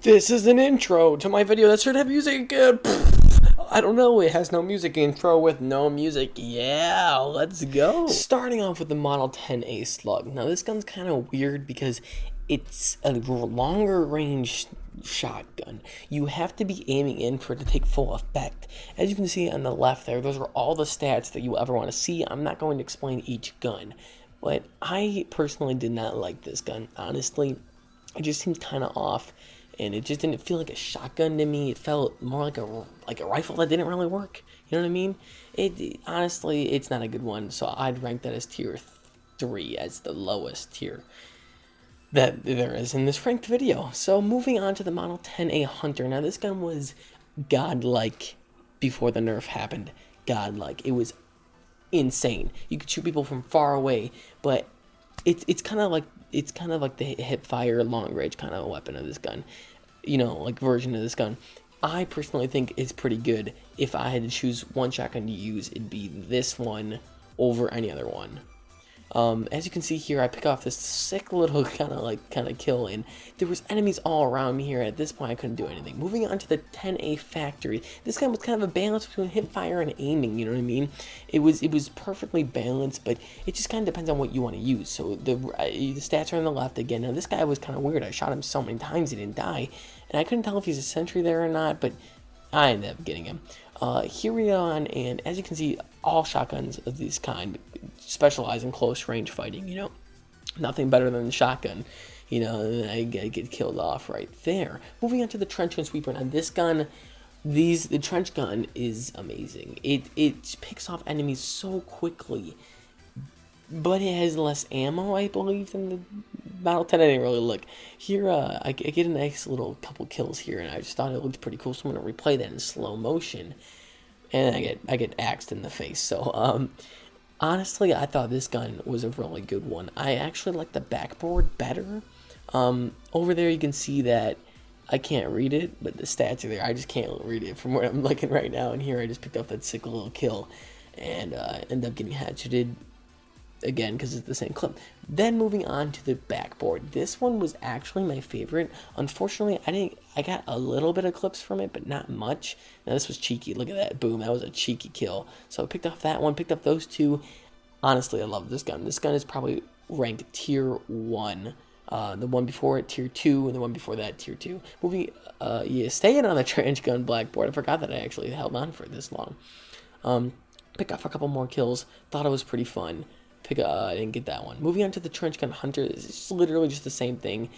This is an intro to my video that should have music. I don't know, it has no music. Intro with no music. Yeah, let's go. Starting off with the Model 10A Slug. Now, this gun's kind of weird because it's a longer range shotgun. You have to be aiming in for it to take full effect. As you can see on the left there, those are all the stats that you ever want to see. I'm not going to explain each gun, but I personally did not like this gun. Honestly, it just seemed kind of off, and it just didn't feel like a shotgun to me. It felt more like a rifle that didn't really work. You know what I mean? Honestly, it's not a good one. So I'd rank that as tier 3, as the lowest tier that there is in this ranked video. So moving on to the Model 10A Hunter. Now this gun was godlike before the nerf happened. Godlike. It was insane. You could shoot people from far away, but it's kind of like the hip fire long range kind of weapon of this gun, like version of this gun. I personally think it's pretty good. If I had to choose one shotgun to use, it'd be this one over any other one. As you can see here, I pick off this sick little kind of kill, and there was enemies all around me here. At this point, I couldn't do anything. Moving on to the 10A Factory. This gun was kind of a balance between hip fire and aiming. You know what I mean? It was perfectly balanced, but it just kind of depends on what you want to use. So the stats are on the left again. Now this guy was kind of weird. I shot him so many times he didn't die, and I couldn't tell if he's a sentry there or not, but I ended up getting him. Here we are on, and as you can see, all shotguns of this kind specialize in close range fighting. Nothing better than the shotgun. I get killed off right there. Moving on to the trench gun sweeper. Now this gun, the trench gun is amazing. It picks off enemies so quickly, but it has less ammo, I believe, than the Model 10. I didn't really look. Here, I get a nice little couple kills here, and I just thought it looked pretty cool, so I'm going to replay that in slow motion. And I get axed in the face. So, honestly, I thought this gun was a really good one. I actually like the backboard better. Over there, you can see that I can't read it, but the stats are there. I just can't read it from where I'm looking right now. And here, I just picked up that sick little kill, and end up getting hatcheted again because it's the same clip. Then moving on to the backboard. This one was actually my favorite. Unfortunately, I got a little bit of clips from it, but not much. Now this was cheeky. Look at that. Boom. That was a cheeky kill. So I picked up that one, picked up those two. Honestly, I love this gun. This gun is probably ranked tier 1. The one before it, tier 2, and the one before that, tier 2. Staying on the trench gun blackboard. I forgot that I actually held on for this long. Picked up a couple more kills. Thought it was pretty fun. I didn't get that one. Moving on to the trench gun hunter, it's literally just the same thing,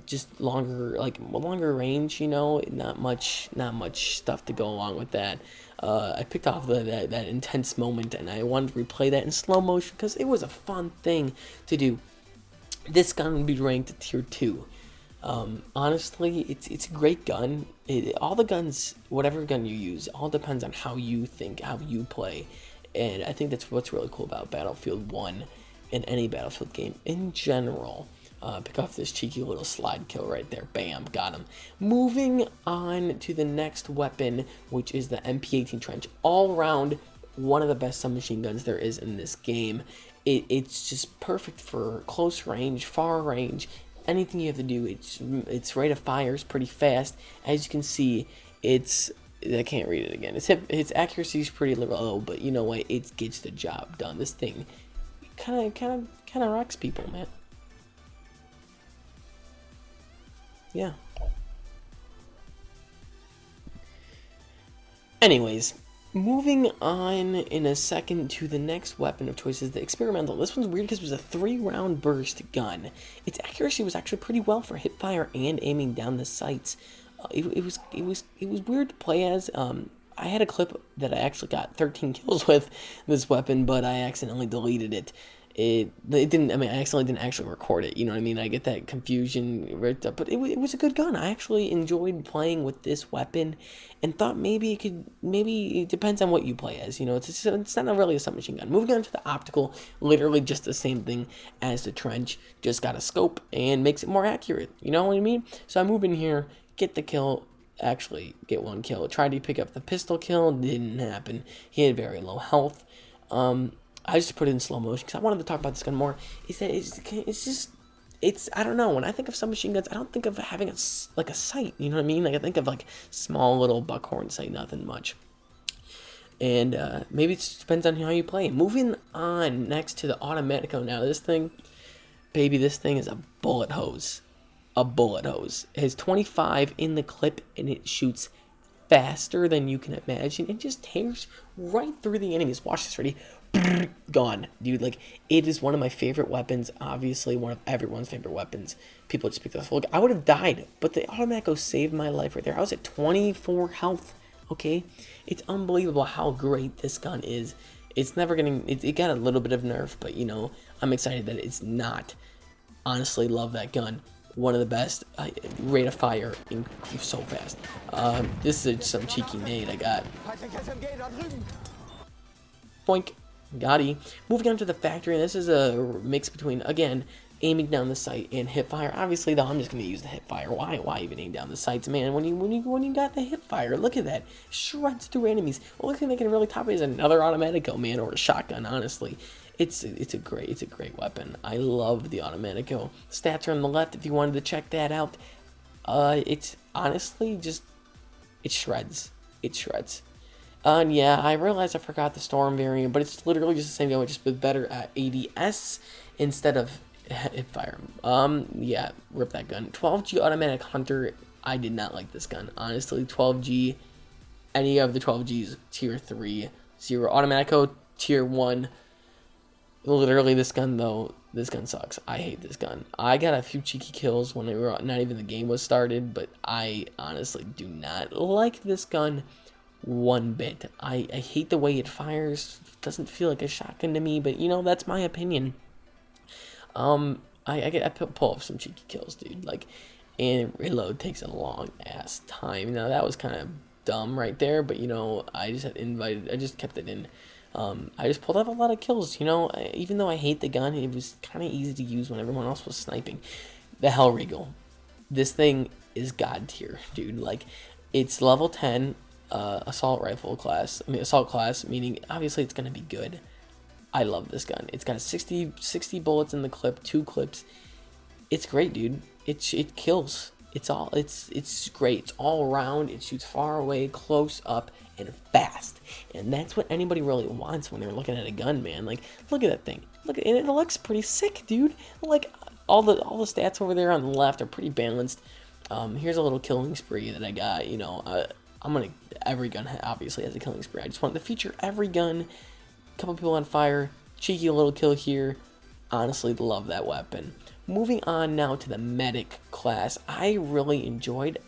just longer range. Not much stuff to go along with that. I picked off that intense moment, and I wanted to replay that in slow motion because it was a fun thing to do. This gun would be ranked tier 2. Honestly, it's a great gun. All the guns, whatever gun you use, all depends on how you think, how you play. And I think that's what's really cool about Battlefield 1 and any Battlefield game in general. Pick off this cheeky little slide kill right there. Bam, got him. Moving on to the next weapon, which is the MP18 Trench. All around, one of the best submachine guns there is in this game. It's just perfect for close range, far range, anything you have to do. Its rate of fire is pretty fast. As you can see, I can't read it again. Its accuracy is pretty low, but you know what? It gets the job done. This thing kind of rocks people, man. Yeah. Anyways, moving on in a second to the next weapon of choice is the experimental. This one's weird because it was a 3-round burst gun. Its accuracy was actually pretty well for hip fire and aiming down the sights. It was weird to play as. I had a clip that I actually got 13 kills with this weapon, but I accidentally deleted it. I accidentally didn't actually record it. You know what I mean? I get that confusion right up, but it was a good gun. I actually enjoyed playing with this weapon, and thought maybe it depends on what you play as. It's not really a submachine gun. Moving on to the optical, literally just the same thing as the trench, just got a scope and makes it more accurate. You know what I mean? So I move in here, get the kill, actually get one kill. Tried to pick up the pistol kill, didn't happen. He had very low health. I just put it in slow motion because I wanted to talk about this gun more. It's just I don't know, when I think of submachine guns, I don't think of having like a sight, you know what I mean? Like I think of like small little buckhorn sight, nothing much. And maybe it depends on how you play. Moving on next to the Automatico. Now this thing, baby, this thing is a bullet hose. A bullet hose. It has 25 in the clip, and it shoots faster than you can imagine. It just tears right through the enemies. Watch this, ready? Gone, dude. Like, it is one of my favorite weapons. Obviously, one of everyone's favorite weapons. People just pick this. Look, I would have died, but the Automatico saved my life right there. I was at 24 health. Okay, it's unbelievable how great this gun is. It's never getting. It got a little bit of nerf, but you know, I'm excited that it's not. Honestly, love that gun. One of the best. Rate of fire so fast. This is some cheeky nade I got. Boink. Gotti. Moving on to the factory, and this is a mix between, again, aiming down the sight and hip fire. Obviously, though, I'm just gonna use the hip fire. Why even aim down the sights, man? When you got the hip fire, look at that, shreds through enemies. Well, look at they can really top it is another Automatico, man, or a shotgun. Honestly, it's a great weapon. I love the Automatico. Stats are on the left if you wanted to check that out. It's honestly just it shreds. It shreds. And yeah, I realized I forgot the Storm variant, but it's literally just the same gun, just with better ADS instead of hip fire. Yeah, rip that gun. 12G Automatic Hunter. I did not like this gun, honestly. 12G, any of the 12Gs, tier 3, 0. Automatico, tier 1. Literally, this gun, though, this gun sucks. I hate this gun. I got a few cheeky kills when not even the game was started, but I honestly do not like this gun one bit. I hate the way it fires. It doesn't feel like a shotgun to me, but you know, that's my opinion. I pull off some cheeky kills, dude. Like, and reload takes a long ass time. Now that was kind of dumb right there, but you know, I just kept it in. I just pulled off a lot of kills, you know. Even though I hate the gun, it was kind of easy to use when everyone else was sniping. The Hellriegel, this thing is god tier, dude. Like, it's level 10 assault class, meaning obviously it's gonna be good. I love this gun. It's got 60 bullets in the clip, 2 clips. It's great, dude. It kills. It's great. It's all around. It shoots far away, close up, and fast. And that's what anybody really wants when they're looking at a gun, man. Like, look at that thing. Look, and it looks pretty sick, dude. Like, all the stats over there on the left are pretty balanced. Here's a little killing spree that I got. You know, every gun obviously has a killing spree. I just wanted to feature every gun. Couple people on fire, cheeky little kill here. Honestly, love that weapon. Moving on now to the medic class. I really enjoyed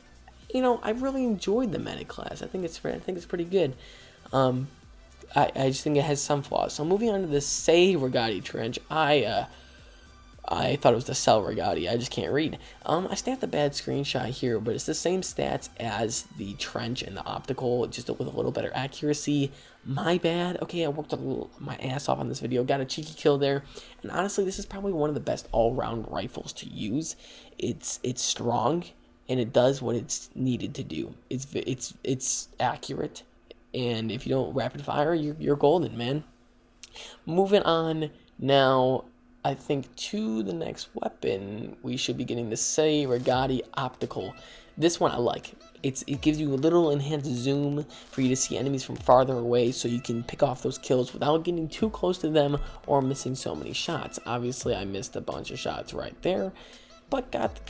the medic class. I think it's pretty good. I just think it has some flaws. So moving on to the Say Regatti Trench. I thought it was the Cell Regatti. I just can't read. I snapped a bad screenshot here, but it's the same stats as the Trench and the Optical, just with a little better accuracy. My bad. Okay, I worked my ass off on this video. Got a cheeky kill there. And honestly, this is probably one of the best all-round rifles to use. It's strong, and it does what it's needed to do. It's accurate, and if you don't rapid fire, you're golden, man. Moving on now, I think to the next weapon, we should be getting the Say Regatti Optical. This one I like. It gives you a little enhanced zoom for you to see enemies from farther away, so you can pick off those kills without getting too close to them or missing so many shots. Obviously, I missed a bunch of shots right there, but I got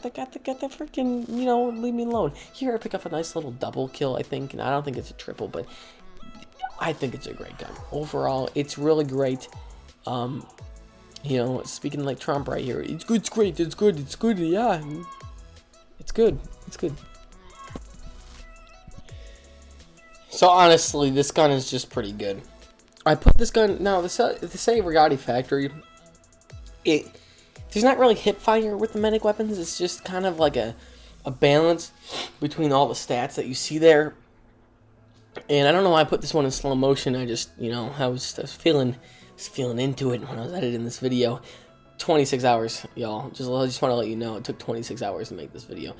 the freaking, you know, leave me alone. Here I pick up a nice little double kill, I think, and I don't think it's a triple, but I think it's a great gun. Overall, it's really great. You know, speaking like Trump right here, it's good, it's great, it's good, yeah. It's good, it's good. So honestly, this gun is just pretty good. I put this gun, now the Say Regatti Factory, there's not really hip fire with the medic weapons, it's just kind of like a balance between all the stats that you see there. And I don't know why I put this one in slow motion, I just, you know, I was feeling into it when I was editing this video. 26 hours, y'all. I just want to let you know it took 26 hours to make this video.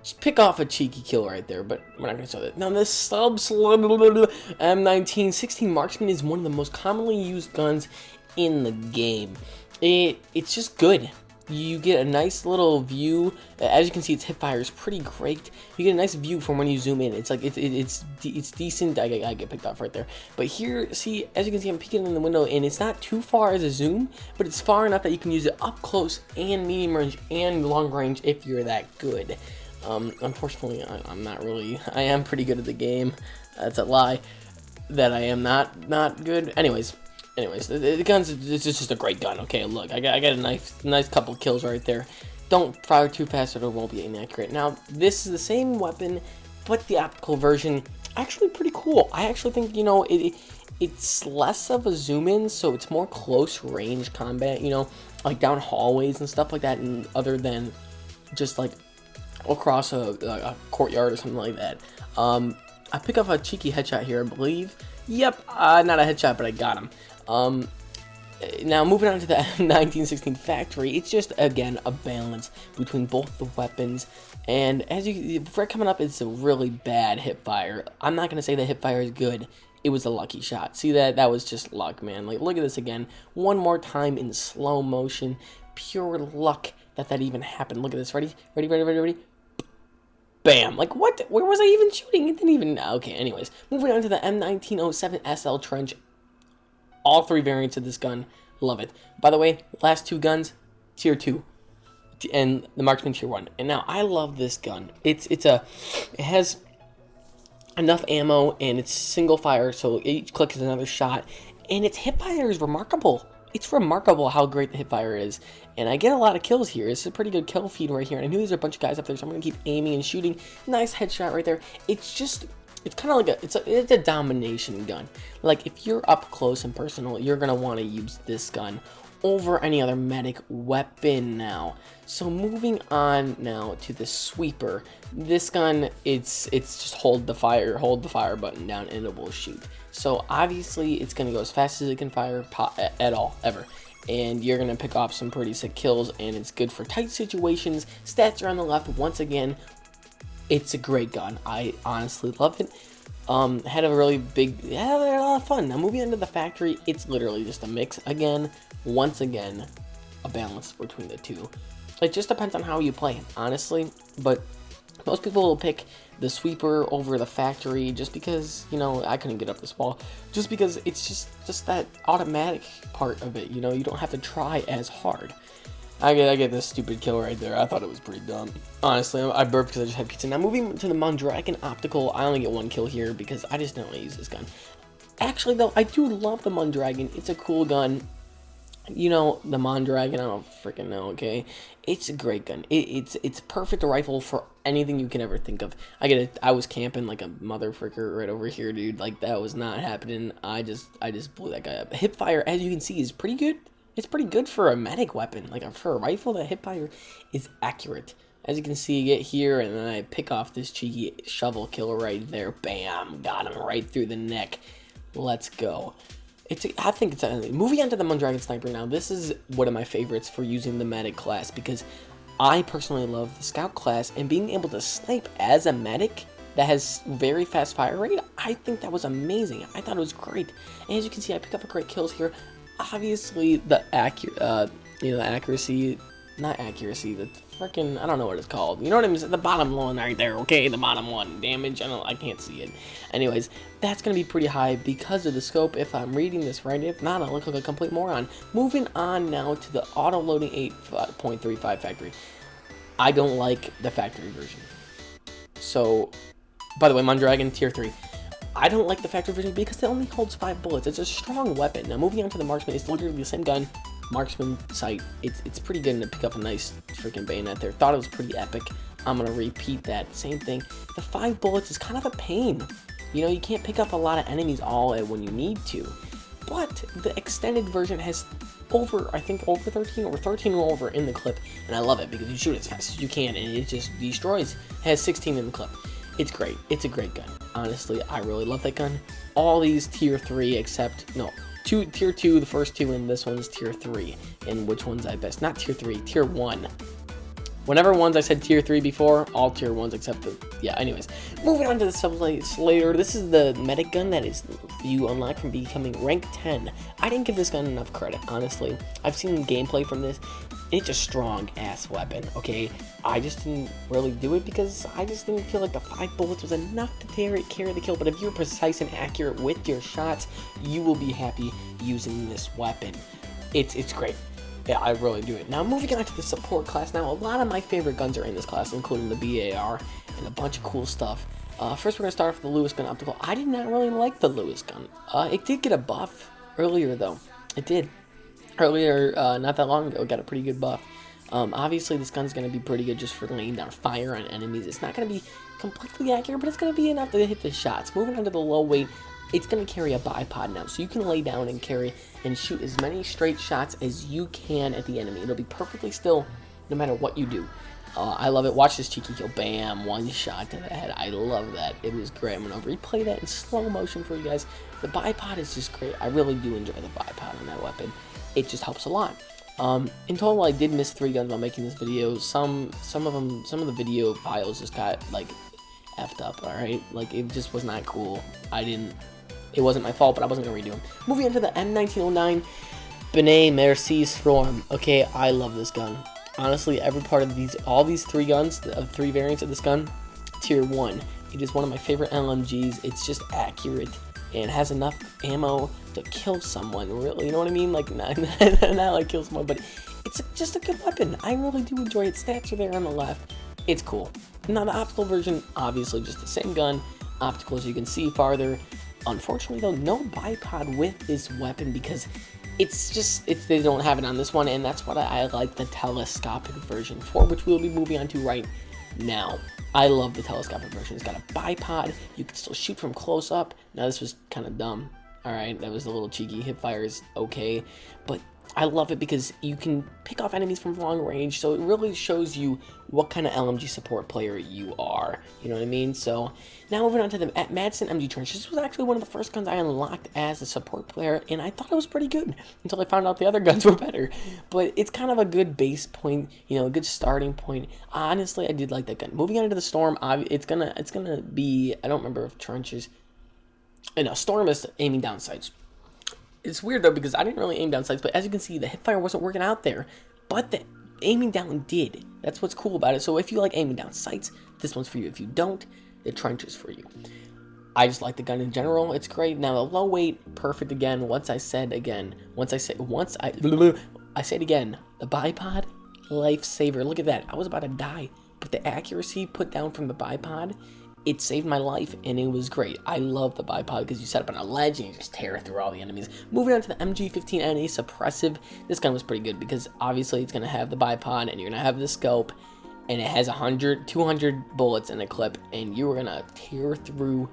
Just pick off a cheeky kill right there, but we're not going to show that. Now, this M19 16 Marksman is one of the most commonly used guns in the game. It's just good. you get a nice little view. As you can see, its hipfire is pretty great. You get a nice view from when you zoom in. It's like it's decent. I get picked off right there. But here, see, as you can see, I'm peeking in the window, and it's not too far as a zoom, but it's far enough that you can use it up close and medium range and long range if you're that good. Unfortunately, I'm not really. I am pretty good at the game. That's a lie. That I am not good. Anyways, the gun's just a great gun. Okay, look, I got a nice couple kills right there. Don't fire too fast or it won't be inaccurate. Now, this is the same weapon, but the optical version, actually pretty cool. I actually think, you know, it's less of a zoom in, so it's more close range combat, you know, like down hallways and stuff like that, and other than just like across a courtyard or something like that. I pick up a cheeky headshot here, I believe. Yep, not a headshot, but I got him. Now moving on to the M1916 factory, it's just again a balance between both the weapons, and as you for coming up, it's a really bad hipfire. I'm not gonna say that hipfire is good. It was a lucky shot. See that was just luck, man. Like, look at this again, one more time in slow motion, pure luck that even happened. Look at this. Ready? Bam! Like, what? Where was I even shooting? It didn't even. Okay. Anyways, moving on to the M1907 SL Trench. All three variants of this gun, love it. By the way, last two guns, tier 2, and the Marksman tier 1. And now I love this gun. It has enough ammo and it's single fire, so each click is another shot. And its hipfire is remarkable. It's remarkable how great the hipfire is. And I get a lot of kills here. It's a pretty good kill feed right here. And I knew there's a bunch of guys up there, so I'm gonna keep aiming and shooting. Nice headshot right there. It's kind of like it's a domination gun. Like, if you're up close and personal, you're gonna want to use this gun over any other medic weapon now. So moving on now to the sweeper. This gun, it's just hold the fire button down and it will shoot. So obviously it's gonna go as fast as it can fire at all ever. And you're gonna pick off some pretty sick kills, and it's good for tight situations. Stats are on the left once again. It's a great gun. I honestly love it. Had a really big, had a lot of fun. Now moving into the factory, it's literally just a mix again. Once again, a balance between the two. It just depends on how you play, honestly. But most people will pick the sweeper over the factory just because, you know, I couldn't get up this wall. Just because it's just that automatic part of it. You know, you don't have to try as hard. I get this stupid kill right there. I thought it was pretty dumb. Honestly, I burped because I just had pizza. Now moving to the Mondragon Optical, I only get one kill here because I just don't want to use this gun. Actually, though, I do love the Mondragon. It's a cool gun. You know, the Mondragon, I don't freaking know, okay? It's a great gun. It's a perfect rifle for anything you can ever think of. I was camping like a motherfricker right over here, dude. Like, that was not happening. I just blew that guy up. Hipfire, as you can see, is pretty good. It's pretty good for a medic weapon. Like, for a rifle, that hipfire is accurate. As you can see, you get here, and then I pick off this cheeky shovel kill right there. Bam! Got him right through the neck. Let's go. I think it's moving on to the Mondragon Sniper now. This is one of my favorites for using the medic class because I personally love the scout class, and being able to snipe as a medic that has very fast fire rate, I think that was amazing. I thought it was great. And as you can see, I pick up a great kills here. Obviously, the accuracy, not accuracy, the freaking, I don't know what it's called. You know what I mean? The bottom one right there, okay? The bottom one. Damage, I can't see it. Anyways, that's going to be pretty high because of the scope, if I'm reading this right. If not, I look like a complete moron. Moving on now to the auto-loading 8.35 factory. I don't like the factory version. So, by the way, Mondragon tier 3. I don't like the factory version because it only holds 5 bullets. It's a strong weapon. Now moving on to the Marksman, it's literally the same gun. Marksman sight. It's pretty good to pick up a nice freaking bayonet there. Thought it was pretty epic. I'm gonna repeat that. Same thing. The 5 bullets is kind of a pain. You know, you can't pick up a lot of enemies all at when you need to. But the extended version has I think over 13 over in the clip, and I love it because you shoot as fast as you can and it just destroys. It has 16 in the clip. It's great. It's a great gun. Honestly, I really love that gun. All these tier 3 except, no, tier 2, the first two, and this one's tier 3. And which one's I best? Not tier 3, tier 1. Whenever ones I said tier 3 before, all tier 1s except the, yeah, anyways. Moving on to the Subway Slayer. This is the medic gun that is you unlock from becoming rank 10. I didn't give this gun enough credit, honestly. I've seen gameplay from this. It's a strong ass weapon, okay? I just didn't really do it because I just didn't feel like the 5 bullets was enough to carry the kill. But if you're precise and accurate with your shots, you will be happy using this weapon. It's great. Yeah, I really do it. Now, moving on to the support class. Now, a lot of my favorite guns are in this class, including the BAR and a bunch of cool stuff. First, we're going to start off with the Lewis gun optical. I did not really like the Lewis gun. It did get a buff earlier, though. It did. Earlier, not that long ago, it got a pretty good buff. Obviously, this gun's going to be pretty good just for laying down fire on enemies. It's not going to be completely accurate, but it's going to be enough to hit the shots. Moving on to the low weight. It's going to carry a bipod now, so you can lay down and carry and shoot as many straight shots as you can at the enemy. It'll be perfectly still no matter what you do. I love it. Watch this cheeky kill. Bam, one shot to the head. I love that. It was great. I'm going to replay that in slow motion for you guys. The bipod is just great. I really do enjoy the bipod on that weapon. It just helps a lot. In total, I did miss 3 guns while making this video. Some of the video files just got like effed up. All right, like it just was not cool. It wasn't my fault, but I wasn't gonna redo them. Moving on to the M1909 Benet Merci Storm. Okay, I love this gun. Honestly, every part of all these 3 guns, of 3 variants of this gun, tier 1. It is one of my favorite LMGs. It's just accurate and has enough ammo to kill someone. Really, you know what I mean? Like not like kill someone, but it's just a good weapon. I really do enjoy it. Stats are there on the left. It's cool. Now the optical version, obviously just the same gun. Optical, as you can see farther. Unfortunately, though, no bipod with this weapon because they don't have it on this one, and that's what I like the telescopic version for, which we'll be moving on to right now. I love the telescopic version. It's got a bipod. You can still shoot from close up. Now, this was kind of dumb. All right, that was a little cheeky. Hip fire is okay, but I love it because you can pick off enemies from long range, so it really shows you what kind of LMG support player you are. You know what I mean? So now moving on to the Madsen MG Trench. This was actually one of the first guns I unlocked as a support player, and I thought it was pretty good until I found out the other guns were better. But it's kind of a good base point, you know, a good starting point. Honestly, I did like that gun. Moving on to the Storm, it's gonna be, I don't remember if Trenches. No, Storm is aiming down sights. It's weird though because I didn't really aim down sights, but as you can see, the hipfire wasn't working out there, but the aiming down did. That's what's cool about it. So if you like aiming down sights, this one's for you. If you don't, the Trench is for you. I just like the gun in general. It's great. Now the low weight, perfect again. I say it again, the bipod, lifesaver. Look at that. I was about to die, but the accuracy put down from the bipod, it saved my life, and it was great. I love the bipod because you set up on a ledge and you just tear through all the enemies. Moving on to the MG15NA Suppressive. This gun was pretty good because obviously it's going to have the bipod and you're going to have the scope, and it has 200 bullets in a clip, and you're going to tear through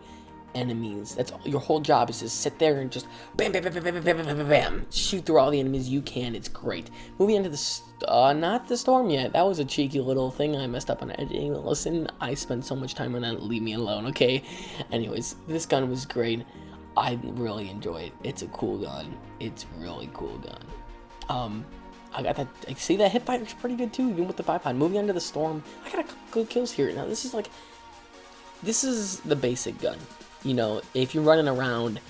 enemies. That's all. Your whole job is to sit there and just bam, bam, bam, bam, bam, bam, bam, bam, bam, shoot through all the enemies you can. It's great. Moving into the not the Storm yet. That was a cheeky little thing I messed up on editing. Listen, I spent so much time on that. Leave me alone, okay? Anyways, this gun was great. I really enjoy it. It's a cool gun. It's a really cool gun. I got that. I see that hip fighter's pretty good too, even with the bipod. Moving on to the Storm, I got a couple good kills here. Now this is the basic gun. You know, if you're running around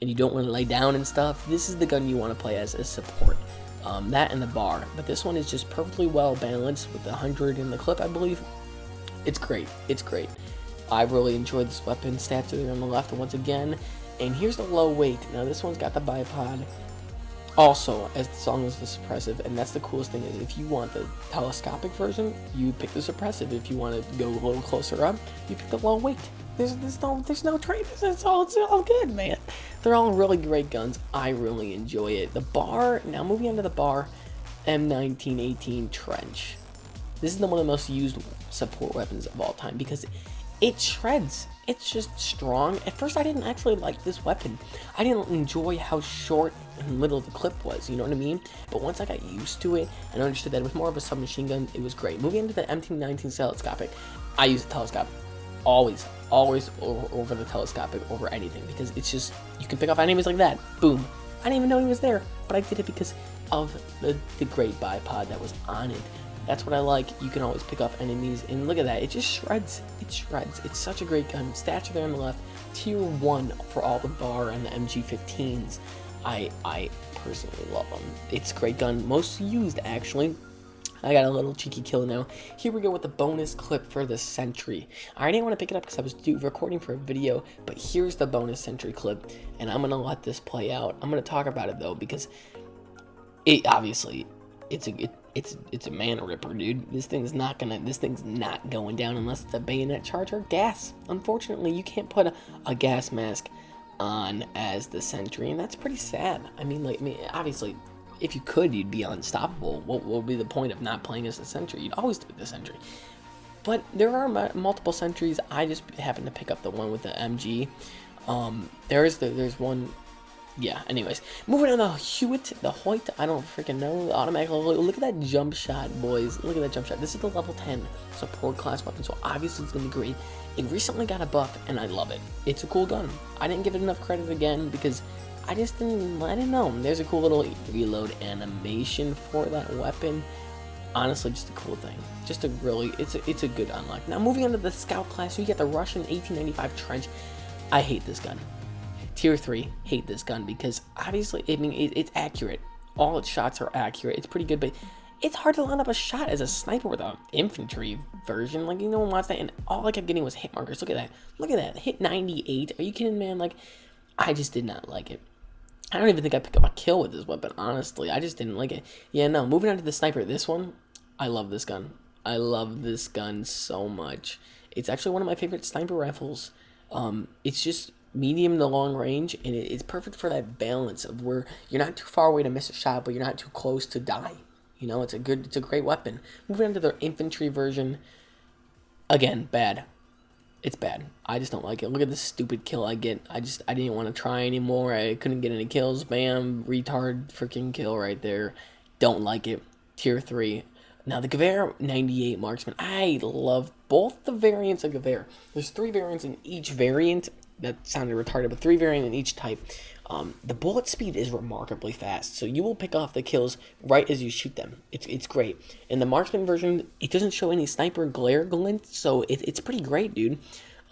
and you don't want to lay down and stuff, this is the gun you want to play as a support. That and the bar. But this one is just perfectly well balanced with the 100 in the clip, I believe. It's great. It's great. I really enjoyed this weapon. Stats are there on the left once again. And here's the low weight. Now this one's got the bipod. Also, as long as the suppressive, and that's the coolest thing is if you want the telescopic version, you pick the suppressive. If you want to go a little closer up, you pick the low weight. There's no trade. It's all good, man. They're all really great guns. I really enjoy it. The bar. Now moving on to the bar, M1918 Trench. This is one of the most used support weapons of all time because it shreds. It's just strong. At first, I didn't actually like this weapon. I didn't enjoy how short and little the clip was, you know what I mean? But once I got used to it and understood that it was more of a submachine gun, it was great. Moving into the M1919 telescopic, I use the telescope always over the telescopic over anything because it's just, you can pick off enemies like that. Boom. I didn't even know he was there, but I did it because of the great bipod that was on it. That's what I like. You can always pick off enemies, and look at that. It just shreds. It shreds. It's such a great gun. Stats are there on the left. Tier 1 for all the BAR and the MG15s. I personally love them. It's a great gun. Most used, actually. I got a little cheeky kill now. Here we go with the bonus clip for the Sentry. I didn't want to pick it up because I was recording for a video, but here's the bonus Sentry clip, and I'm going to let this play out. I'm going to talk about it, though, because it obviously, it's a man ripper, dude. This thing's not going down unless it's a bayonet charge or gas. Unfortunately, you can't put a gas mask on as the Sentry, and that's pretty sad. I mean, obviously, if you could, you'd be unstoppable. What would be the point of not playing as the Sentry? You'd always do the Sentry. But there are multiple Sentries. I just happened to pick up the one with the MG. There's one. Yeah, anyways. Moving on to Hewitt, the Hoyt, I don't freaking know. The automatic level. Look at that jump shot, boys. Look at that jump shot. This is the level 10 support class weapon, so obviously it's going to be great. It recently got a buff, and I love it. It's a cool gun. I didn't give it enough credit again because I didn't know. There's a cool little reload animation for that weapon. Honestly, just a cool thing. Just a really, it's a good unlock. Now, moving on to the Scout class, you get the Russian 1895 Trench. I hate this gun. Tier 3, hate this gun because obviously, I mean, it's accurate. All its shots are accurate. It's pretty good, but it's hard to line up a shot as a sniper with an infantry version. Like, no one wants that, and all I kept getting was hit markers. Look at that. Look at that. Hit 98. Are you kidding, man? Like, I just did not like it. I don't even think I picked up a kill with this weapon, honestly. I just didn't like it. Yeah, no, moving on to the sniper. This one, I love this gun. I love this gun so much. It's actually one of my favorite sniper rifles. It's just medium to long range, and it's perfect for that balance of where you're not too far away to miss a shot, but you're not too close to die. You know, it's a great weapon. Moving on to their infantry version. Again, bad. It's bad. I just don't like it. Look at this stupid kill I get. I didn't want to try anymore. I couldn't get any kills. Bam. Retard freaking kill right there. Don't like it. Tier 3. Now, the Gewehr 98 Marksman. I love both the variants of Gewehr. There's 3 variants in each variant. That sounded retarded, but 3 variants in each type. The bullet speed is remarkably fast, so you will pick off the kills right as you shoot them. It's great. In the Marksman version, it doesn't show any sniper glare glint, so it's pretty great, dude.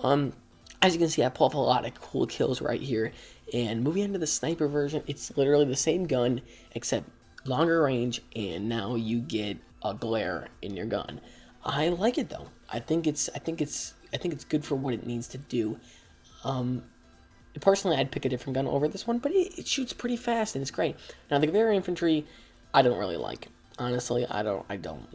As you can see, I pull off a lot of cool kills right here. And moving into the sniper version, it's literally the same gun, except longer range, and now you get a glare in your gun. I like it though. I think it's good for what it needs to do. Personally, I'd pick a different gun over this one, but it shoots pretty fast and it's great. Now, the Gewehr infantry, I don't really like. Honestly, I don't.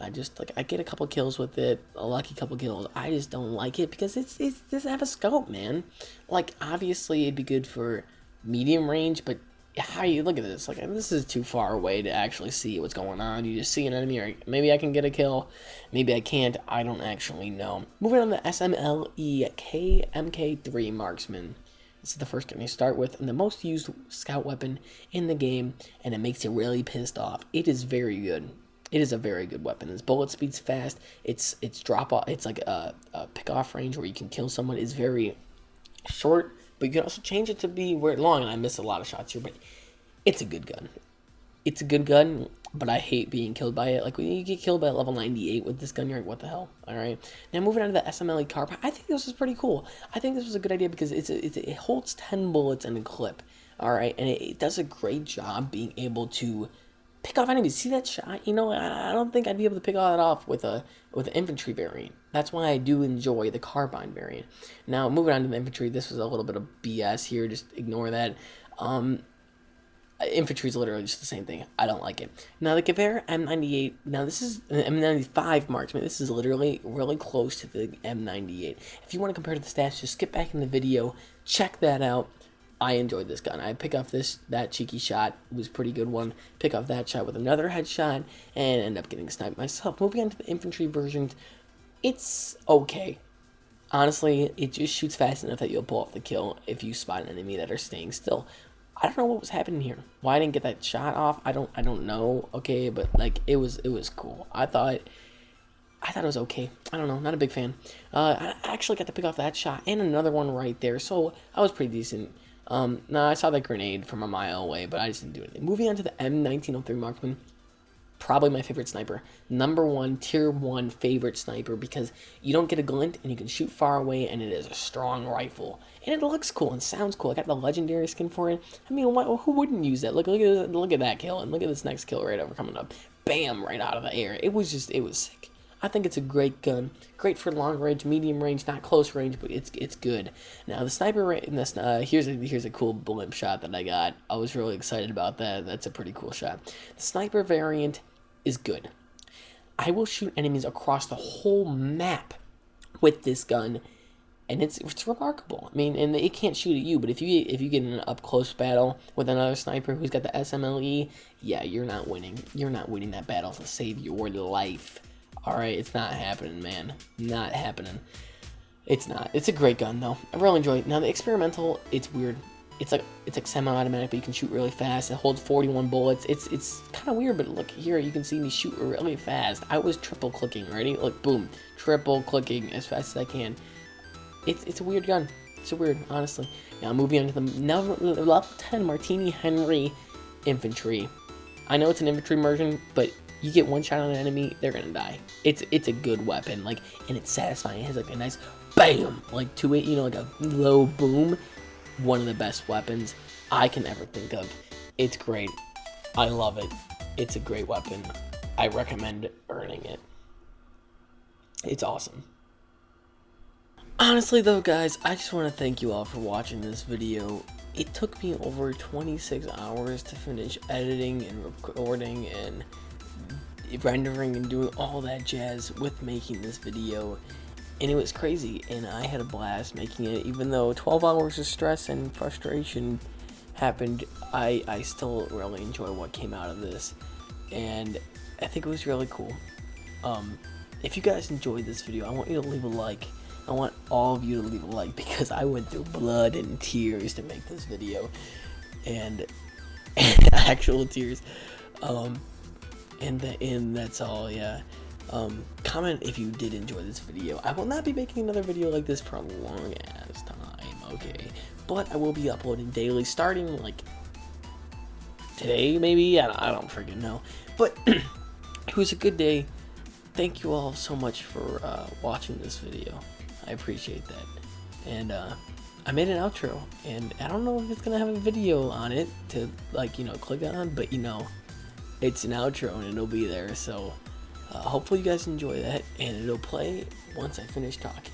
I just, like, I get a couple kills with it, a lucky couple kills. I just don't like it because it doesn't have a scope, man. Like, obviously, it'd be good for medium range, but how you look at this? Like, this is too far away to actually see what's going on. You just see an enemy, or maybe I can get a kill, maybe I can't. I don't actually know. Moving on to SMLE KMK3 Marksman. This is the first gun you start with, and the most used scout weapon in the game, and it makes you really pissed off. It is very good. It is a very good weapon. Its bullet speed's fast. Its drop off. It's like a pick off range where you can kill someone is very short, but you can also change it to be where long. And I miss a lot of shots here, but it's a good gun. It's a good gun, but I hate being killed by it. Like, when you get killed by level 98 with this gun, you're like, what the hell? All right. Now, moving on to the SMLE Carbine, I think this is pretty cool. I think this was a good idea because it holds 10 bullets in a clip. All right, and it does a great job being able to pick off enemies. See that shot? You know, I don't think I'd be able to pick all that off with an infantry variant. That's why I do enjoy the Carbine variant. Now, moving on to the infantry, this was a little bit of BS here. Just ignore that. Infantry is literally just the same thing. I don't like it. Now, the Gewehr M98, now this is an M95 Marksman. This is literally really close to the M98. If you want to compare to the stats, just skip back in the video, check that out. I enjoyed this gun. I pick off that cheeky shot. It was a pretty good one. Pick off that shot with another headshot, and end up getting sniped myself. Moving on to the infantry version, it's okay. Honestly, it just shoots fast enough that you'll pull off the kill if you spot an enemy that are staying still. I don't know what was happening here. Why I didn't get that shot off, I don't know. Okay, but like it was cool. I thought it was okay. I don't know, not a big fan. I actually got to pick off that shot and another one right there, so I was pretty decent. Now I saw that grenade from a mile away, but I just didn't do anything. Moving on to the M1903 Marksman. Probably my favorite sniper. Number 1, tier 1 favorite sniper, because you don't get a glint and you can shoot far away, and it is a strong rifle. And it looks cool and sounds cool. I got the legendary skin for it. I mean, who wouldn't use that? Look at that kill, and look at this next kill right over coming up. Bam, right out of the air. It was sick. I think it's a great gun. Great for long range, medium range, not close range, but it's good. Now the sniper in this here's a cool blimp shot that I got. I was really excited about that. That's a pretty cool shot. The sniper variant is good. I will shoot enemies across the whole map with this gun, and it's remarkable. I mean, and it can't shoot at you, but if you get in an up close battle with another sniper who's got the SMLE, yeah, you're not winning. You're not winning that battle to save your life. Alright, it's not happening, man. Not happening. It's not. It's a great gun, though. I really enjoy it. Now, the experimental, it's weird. It's like semi-automatic, but you can shoot really fast. It holds 41 bullets. It's kind of weird, but look here. You can see me shoot really fast. I was triple clicking. Ready? Look, boom. Triple clicking as fast as I can. It's a weird gun. It's a weird, honestly. Now, moving on to the level 10 Martini Henry Infantry. I know it's an infantry version, but you get one shot on an enemy, they're gonna die. It's a good weapon, like, and it's satisfying. It has like a nice bam, like to it, you know, like a low boom. One of the best weapons I can ever think of. It's great. I love it. It's a great weapon. I recommend earning it. It's awesome. Honestly though, guys, I just want to thank you all for watching this video. It took me over 26 hours to finish editing and recording and rendering and doing all that jazz with making this video, and it was crazy, and I had a blast making it. Even though 12 hours of stress and frustration happened, I still really enjoy what came out of this, and I think it was really cool. If you guys enjoyed this video, I want you to leave a like. I want all of you to leave a like, because I went through blood and tears to make this video, and actual tears. And that's all, yeah. Comment if you did enjoy this video. I will not be making another video like this for a long ass time, okay? But I will be uploading daily, starting like today, maybe? I don't freaking know. But it was a good day. Thank you all so much for watching this video. I appreciate that. And I made an outro, and I don't know if it's gonna have a video on it to, like, you know, click on, but you know, it's an outro and it'll be there. So hopefully you guys enjoy that, and it'll play once I finish talking.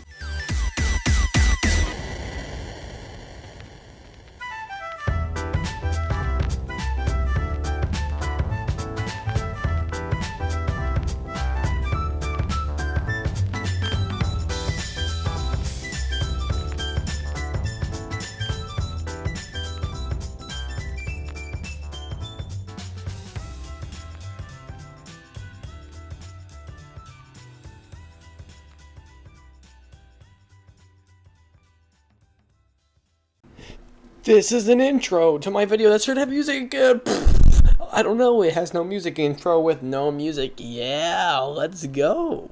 This is an intro to my video that should have music. I don't know, it has no music intro with no music. Yeah, let's go.